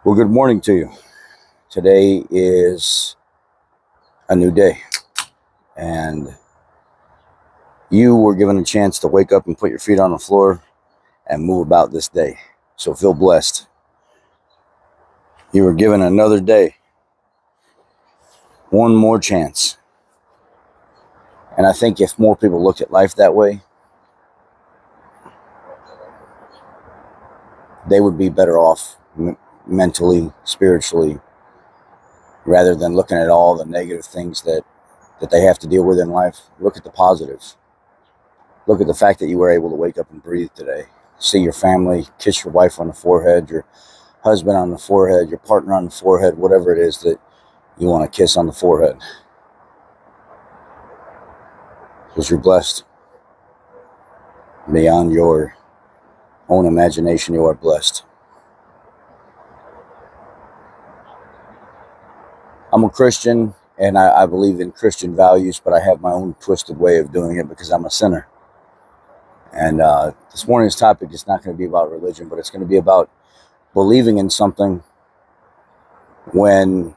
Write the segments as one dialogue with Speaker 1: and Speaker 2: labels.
Speaker 1: Well, good morning to you. Today is a new day, and you were given a chance to wake up and put your feet on the floor and move about this day. So feel blessed. You were given another day, one more chance. And I think if more people looked at life that way, they would be better off mentally, spiritually, rather than looking at all the negative things that they have to deal with in life. Look at the positives. Look at the fact that you were able to wake up and breathe today. See your family, kiss your wife on the forehead, your husband on the forehead, your partner on the forehead, whatever it is that you want to kiss on the forehead. Because you're blessed. Beyond your own imagination, you are blessed. I'm a Christian, and I believe in Christian values, but I have my own twisted way of doing it because I'm a sinner. And this morning's topic is not going to be about religion, but it's going to be about believing in something when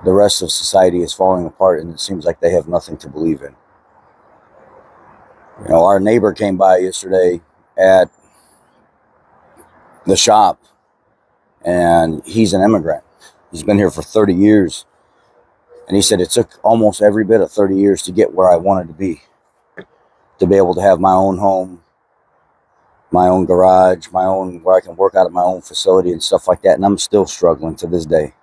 Speaker 1: the rest of society is falling apart and it seems like they have nothing to believe in. You know, our neighbor came by yesterday at the shop, and he's an immigrant. He's been here for 30 years. And he said it took almost every bit of 30 years to get where I wanted to be able to have my own home, my own garage, where I can work out of my own facility and stuff like that. And I'm still struggling to this day.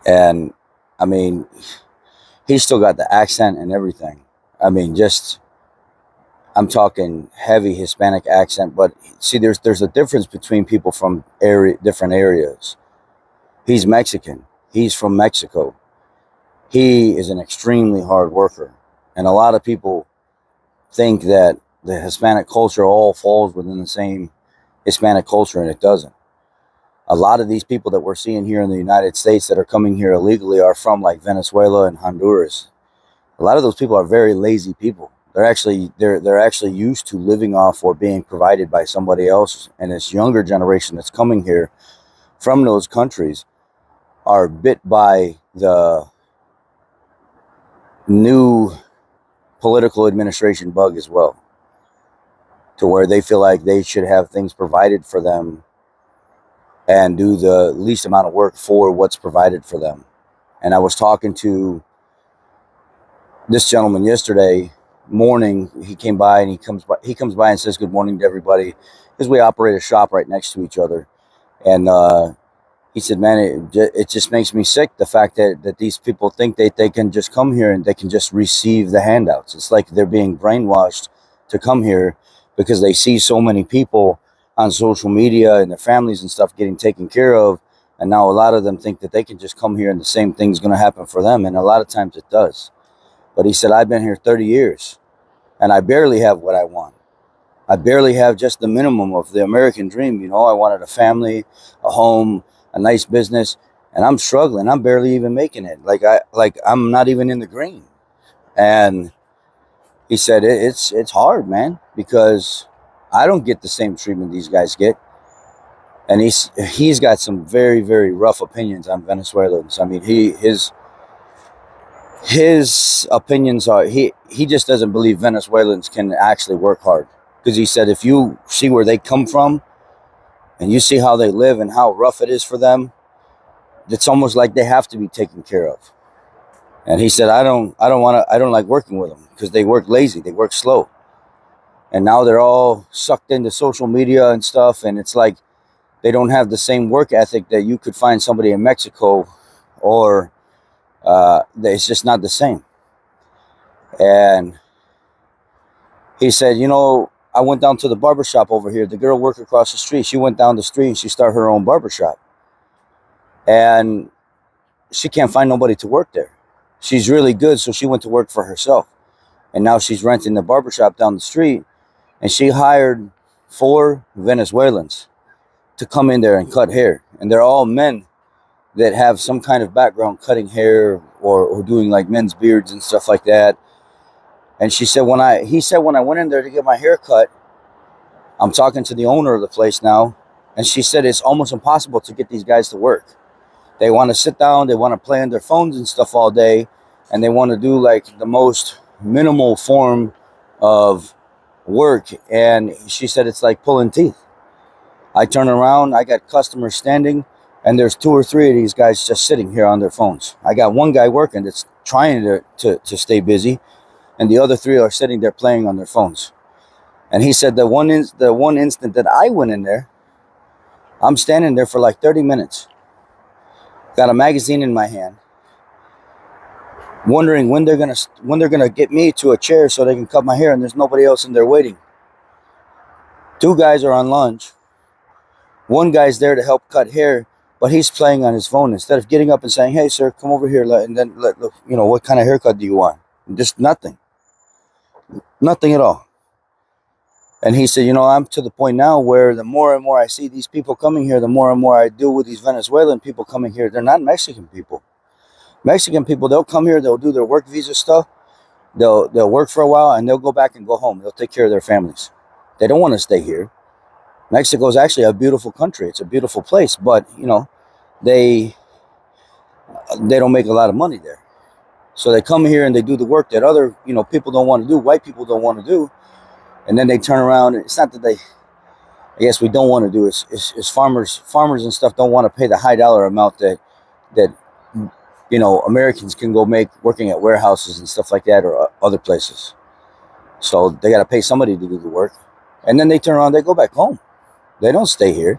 Speaker 1: And I mean, he's still got the accent and everything. I mean, I'm talking heavy Hispanic accent, but see, there's a difference between people from different areas. He's Mexican. He's from Mexico. He is an extremely hard worker. And a lot of people think that the Hispanic culture all falls within the same Hispanic culture, and it doesn't. A lot of these people that we're seeing here in the United States that are coming here illegally are from like Venezuela and Honduras. A lot of those people are very lazy people. They're actually used to living off or being provided by somebody else. And this younger generation that's coming here from those countries are bit by the new political administration bug as well, to where they feel like they should have things provided for them and do the least amount of work for what's provided for them. And I was talking to this gentleman yesterday morning. He came by, and he comes by and says good morning to everybody, because we operate a shop right next to each other. And he said, man, it just makes me sick, the fact that these people think that they can just come here and they can just receive the handouts. It's like they're being brainwashed to come here because they see so many people on social media and their families and stuff getting taken care of. And now a lot of them think that they can just come here and the same thing's going to happen for them. And a lot of times it does. But he said, I've been here 30 years and I barely have what I want. I barely have just the minimum of the American dream. You know, I wanted a family, a home, a nice business, and I'm struggling. I'm barely even making it. I'm not even in the green. And he said, it's hard, man, because I don't get the same treatment these guys get. And he's got some very, very rough opinions on Venezuelans. I mean, his opinions are, he just doesn't believe Venezuelans can actually work hard. Because he said, if you see where they come from and you see how they live and how rough it is for them, it's almost like they have to be taken care of. And he said, I don't like working with them because they work lazy, they work slow. And now they're all sucked into social media and stuff. And it's like they don't have the same work ethic that you could find somebody in Mexico, or it's just not the same. And he said, you know, I went down to the barbershop over here. The girl worked across the street. She went down the street and she started her own barbershop. And she can't find nobody to work there. She's really good, so she went to work for herself. And now she's renting the barbershop down the street. And she hired 4 Venezuelans to come in there and cut hair. And they're all men that have some kind of background cutting hair or doing like men's beards and stuff like that. And he said, when I went in there to get my hair cut, I'm talking to the owner of the place now, and she said it's almost impossible to get these guys to work. They want to sit down, they want to play on their phones and stuff all day, and they want to do like the most minimal form of work. And she said it's like pulling teeth. I turn around, I got customers standing, and there's 2 or 3 of these guys just sitting here on their phones. I got one guy working that's trying to stay busy, and the other 3 are sitting there playing on their phones. And he said the one instant that I went in there, I'm standing there for like 30 minutes. Got a magazine in my hand, wondering when they're gonna get me to a chair so they can cut my hair, and there's nobody else in there waiting. 2 guys are on lunch. One guy's there to help cut hair, but he's playing on his phone instead of getting up and saying, "Hey, sir, come over here," and then what kind of haircut do you want? Just nothing at all. And he said, I'm to the point now where the more and more I see these people coming here, the more and more I deal with these Venezuelan people coming here. They're not Mexican people. Mexican people, they'll come here, they'll do their work visa stuff, they'll work for a while, and they'll go back and go home. They'll take care of their families. They don't want to stay here. Mexico is actually a beautiful country. It's a beautiful place, but they don't make a lot of money there. So they come here and they do the work that other people don't want to do, white people don't want to do, and then they turn around. And it's not that I guess we don't want to do. It's farmers and stuff don't want to pay the high dollar amount that Americans can go make working at warehouses and stuff like that, or other places. So they got to pay somebody to do the work, and then they turn around, they go back home. They don't stay here.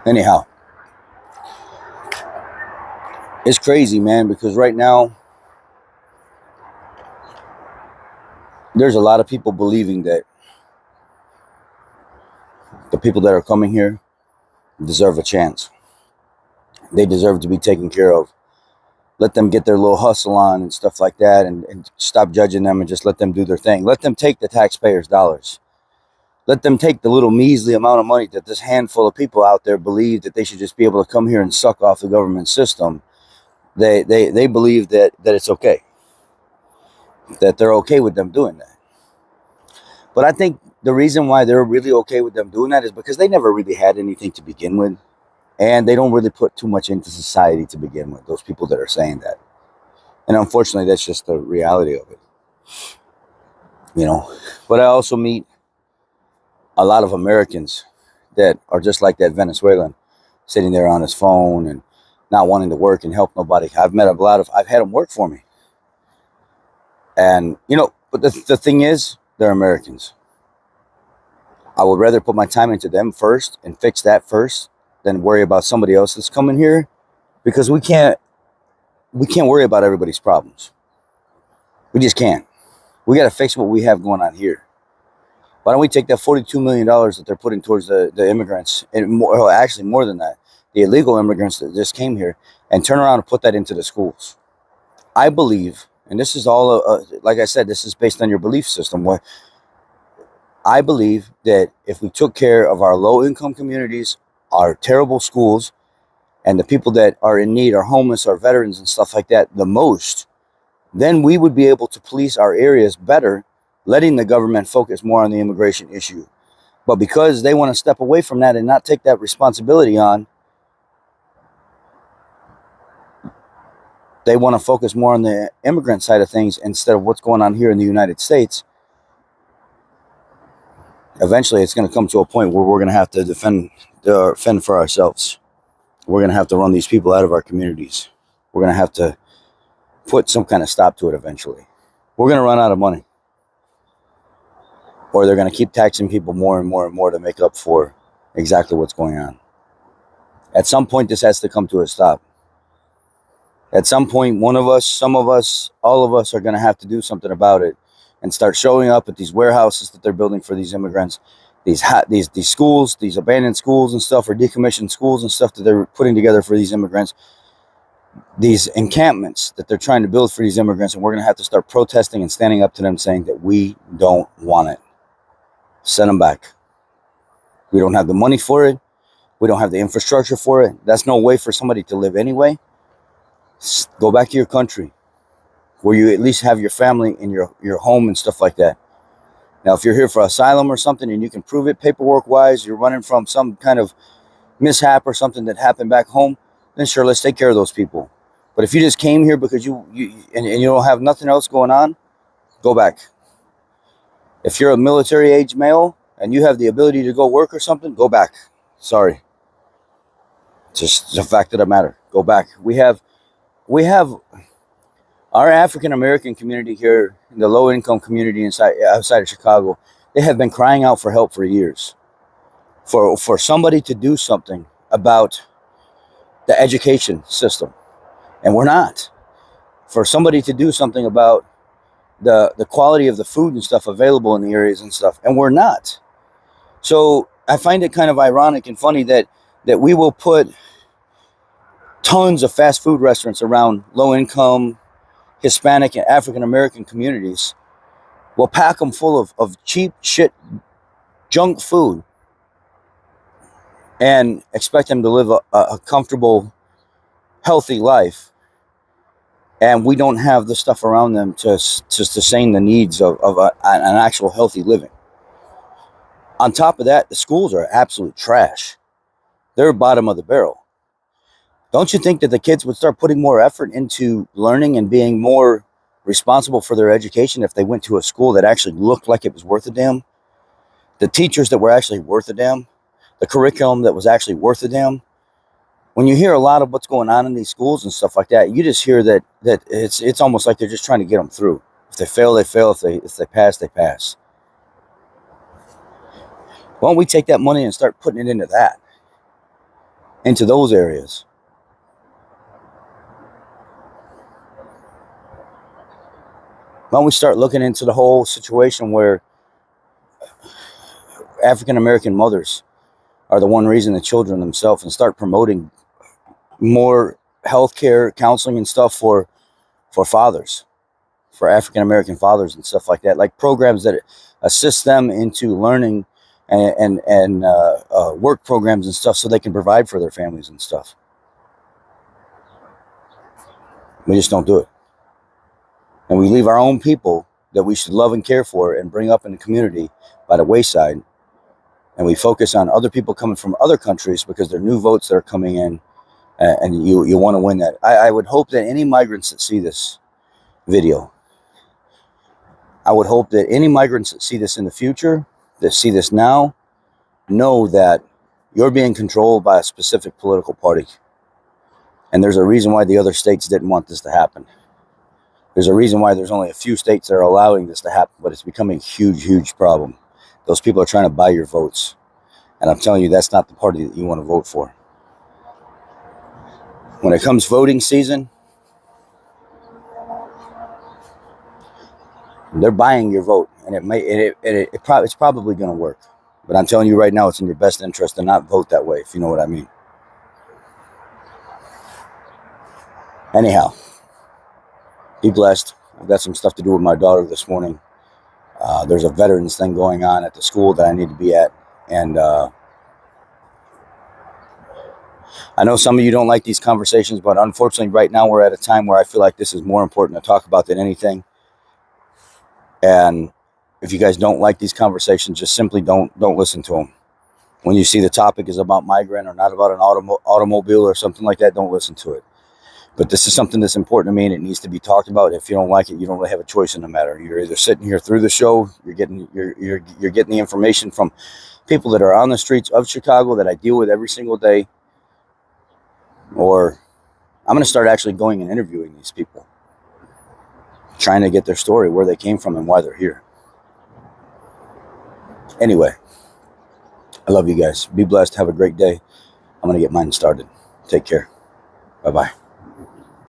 Speaker 1: Anyhow, it's crazy, man, because right now there's a lot of people believing that the people that are coming here deserve a chance. They deserve to be taken care of. Let them get their little hustle on and stuff like that, and stop judging them and just let them do their thing. Let them take the taxpayers' dollars. Let them take the little measly amount of money that this handful of people out there believe that they should just be able to come here and suck off the government system. They believe that it's okay. That they're okay with them doing that. But I think the reason why they're really okay with them doing that is because they never really had anything to begin with. And they don't really put too much into society to begin with, those people that are saying that. And unfortunately, that's just the reality of it. But I also meet a lot of Americans that are just like that Venezuelan, sitting there on his phone and not wanting to work and help nobody. I've had them work for me. And, but the thing is, they're Americans. I would rather put my time into them first and fix that first than worry about somebody else that's coming here, because we can't worry about everybody's problems. We just can't. We got to fix what we have going on here. Why don't we take that $42 million that they're putting towards the immigrants, and actually more than that, the illegal immigrants that just came here, and turn around and put that into the schools? I believe, and this is all, like I said, this is based on your belief system. I believe that if we took care of our low-income communities, our terrible schools, and the people that are in need, are homeless, are veterans and stuff like that, the most, then we would be able to police our areas better, letting the government focus more on the immigration issue. But because they want to step away from that and not take that responsibility on, they want to focus more on the immigrant side of things instead of what's going on here in the United States. Eventually, it's going to come to a point where we're going to have to fend for ourselves. We're going to have to run these people out of our communities. We're going to have to put some kind of stop to it eventually. We're going to run out of money. Or they're going to keep taxing people more and more and more to make up for exactly what's going on. At some point, this has to come to a stop. At some point, one of us, some of us, all of us are going to have to do something about it and start showing up at these warehouses that they're building for these immigrants, these schools, these abandoned schools and stuff, or decommissioned schools and stuff that they're putting together for these immigrants, these encampments that they're trying to build for these immigrants, and we're going to have to start protesting and standing up to them saying that we don't want it. Send them back. We don't have the money for it. We don't have the infrastructure for it. That's no way for somebody to live anyway. Go back to your country where you at least have your family in your home and stuff like that. Now, if you're here for asylum or something and you can prove it paperwork wise, you're running from some kind of mishap or something that happened back home, then sure, let's take care of those people. But if you just came here because you don't have nothing else going on, go back. If you're a military age male and you have the ability to go work or something, go back. Sorry. It's just the fact of the matter. Go back. We have our African American community here, the low income community outside of Chicago, they have been crying out for help for years. For somebody to do something about the education system. And we're not. For somebody to do something about the quality of the food and stuff available in the areas and stuff. And we're not. So I find it kind of ironic and funny that we will put tons of fast food restaurants around low income, Hispanic and African American communities. We'll pack them full of cheap shit, junk food, and expect them to live a comfortable, healthy life. And we don't have the stuff around them to sustain the needs of an actual healthy living. On top of that, the schools are absolute trash. They're bottom of the barrel. Don't you think that the kids would start putting more effort into learning and being more responsible for their education if they went to a school that actually looked like it was worth a damn? The teachers that were actually worth a damn? The curriculum that was actually worth a damn? When you hear a lot of what's going on in these schools and stuff like that, you just hear that it's almost like they're just trying to get them through. If they fail, they fail. If they pass, they pass. Why don't we take that money and start putting it into that? Into those areas. Why don't we start looking into the whole situation where African American mothers are the one raising the children themselves, and start promoting more healthcare, counseling and stuff for fathers, for African American fathers and stuff like that, like programs that assist them into learning and work programs and stuff so they can provide for their families and stuff. We just don't do it. And we leave our own people that we should love and care for and bring up in the community by the wayside. And we focus on other people coming from other countries because they're new votes that are coming in, and you want to win that. I would hope that any migrants that see this video, I would hope that any migrants that see this in the future, that see this now, know that you're being controlled by a specific political party. And there's a reason why the other states didn't want this to happen. There's a reason why there's only a few states that are allowing this to happen, but it's becoming a huge, huge problem. Those people are trying to buy your votes. And I'm telling you, that's not the party that you want to vote for. When it comes voting season, they're buying your vote. And it's probably going to work. But I'm telling you right now, it's in your best interest to not vote that way, if you know what I mean. Anyhow, be blessed. I've got some stuff to do with my daughter this morning. There's a veterans thing going on at the school that I need to be at. And I know some of you don't like these conversations, but unfortunately right now we're at a time where I feel like this is more important to talk about than anything. And if you guys don't like these conversations, just simply don't listen to them. When you see the topic is about migrant or not about an automobile or something like that, don't listen to it. But this is something that's important to me, and it needs to be talked about. If you don't like it, you don't really have a choice in the matter. You're either sitting here through the show, you're getting the information from people that are on the streets of Chicago that I deal with every single day, or I'm going to start actually going and interviewing these people, trying to get their story, where they came from and why they're here. Anyway, I love you guys. Be blessed. Have a great day. I'm going to get mine started. Take care. Bye-bye.